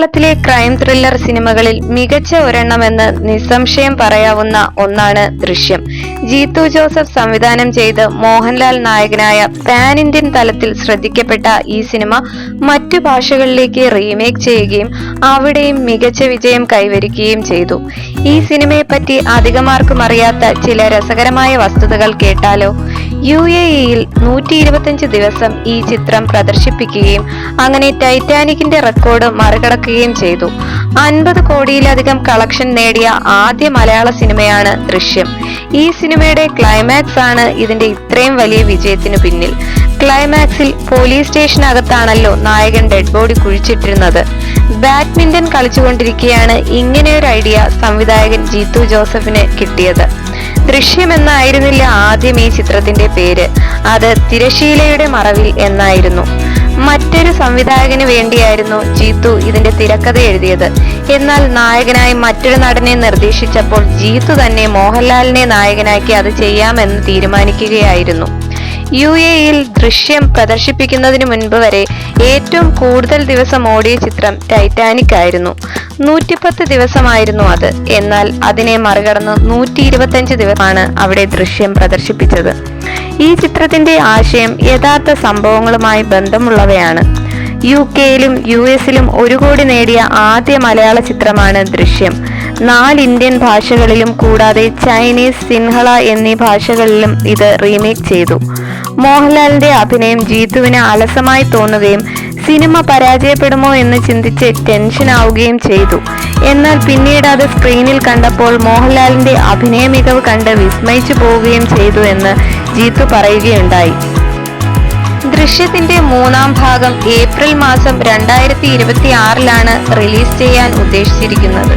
മലയാളത്തിലെ crime thriller സിനിമകളിൽ മികച്ച ഒരെണ്ണമെന്ന് നിസ്സംശയം പറയാവുന്ന ഒന്നാണ് ദൃശ്യം. ജീത്തു ജോസഫ് സംവിധാനം ചെയ്ത് മോഹൻലാൽ നായകനായ പാൻ ഇന്ത്യൻ തലത്തിൽ ശ്രദ്ധിക്കപ്പെട്ട ഈ സിനിമ മറ്റു ഭാഷകളിലേക്ക് റീമേക്ക് ചെയ്യുകയും അവിടെയും മികച്ച വിജയം കൈവരിക്കുകയും ചെയ്തു. ഈ സിനിമയെ പറ്റി അധികമാർക്കും അറിയാത്ത ചില രസകരമായ വസ്തുതകൾ കേട്ടാലോ? UAE-യിൽ 125 ദിവസം ഈ ചിത്രം പ്രദർശിപ്പിക്കുകയും അങ്ങനെ ടൈറ്റാനിക്കിന്റെ റെക്കോർഡ് മറികടക്കുകയും ചെയ്തു. 50 കോടിയിലധികം കളക്ഷൻ നേടിയ ആദ്യ മലയാള സിനിമയാണ് ദൃശ്യം. ഈ സിനിമയുടെ ക്ലൈമാക്സ് ആണ് ഇതിന്റെ ഇത്രയും വലിയ വിജയത്തിനു പിന്നിൽ. ക്ലൈമാക്സിൽ പോലീസ് സ്റ്റേഷനകത്താണല്ലോ നായകൻ ഡെഡ് ബോഡി കുഴിച്ചിട്ടിരുന്നത്. ബാഡ്മിന്റൺ കളിച്ചുകൊണ്ടിരിക്കെയാണ് ഇങ്ങനെയൊരു ഐഡിയ സംവിധായകൻ ജീത്തു ജോസഫിന് കിട്ടിയത്. ദൃശ്യം എന്നായിരുന്നില്ല ആദ്യം ഈ ചിത്രത്തിന്റെ പേര്, അത് തിരശീലയുടെ മറവിൽ എന്നായിരുന്നു. മറ്റൊരു സംവിധായകന് വേണ്ടിയായിരുന്നു ജീത്തു ഇതിന്റെ തിരക്കഥ എഴുതിയത്. എന്നാൽ നായകനായി മറ്റൊരു നടനെ നിർദ്ദേശിച്ചപ്പോൾ ജീത്തു തന്നെ മോഹൻലാലിനെ നായകനാക്കി അത് ചെയ്യാമെന്ന് തീരുമാനിക്കുകയായിരുന്നു. UAE-യിൽ ദൃശ്യം പ്രദർശിപ്പിക്കുന്നതിന് മുൻപ് വരെ ഏറ്റവും കൂടുതൽ ദിവസം ഓടിയ ചിത്രം ടൈറ്റാനിക് ആയിരുന്നു. 110 ദിവസമായിരുന്നു അത്. എന്നാൽ അതിനെ മറികടന്ന് 125 ദിവസമാണ് അവിടെ ദൃശ്യം പ്രദർശിപ്പിച്ചത്. ഈ ചിത്രത്തിന്റെ ആശയം യഥാർത്ഥ സംഭവങ്ങളുമായി ബന്ധമുള്ളവയാണ്. UK-യിലും US-ലും 1 കോടി നേടിയ ആദ്യ മലയാള ചിത്രമാണ് ദൃശ്യം. 4 ഇന്ത്യൻ ഭാഷകളിലും കൂടാതെ ചൈനീസ്, സിൻഹള എന്നീ ഭാഷകളിലും ഇത് റീമേക്ക് ചെയ്തു. മോഹൻലാലിന്റെ അഭിനയം ജീത്തുവിന് അലസമായി തോന്നുകയും സിനിമ പരാജയപ്പെടുമോ എന്ന് ചിന്തിച്ച് ടെൻഷൻ ആവുകയും ചെയ്തു. എന്നാൽ പിന്നീട് അത് സ്ക്രീനിൽ കണ്ടപ്പോൾ മോഹൻലാലിന്റെ അഭിനയ മികവ് കണ്ട് വിസ്മയിച്ചു പോവുകയും ചെയ്തു എന്ന് ജീത്തു പറയുകയുണ്ടായി. ദൃശ്യത്തിന്റെ 3ാം ഭാഗം ഏപ്രിൽ മാസം 2026-ലാണ് റിലീസ് ചെയ്യാൻ ഉദ്ദേശിച്ചിരിക്കുന്നത്.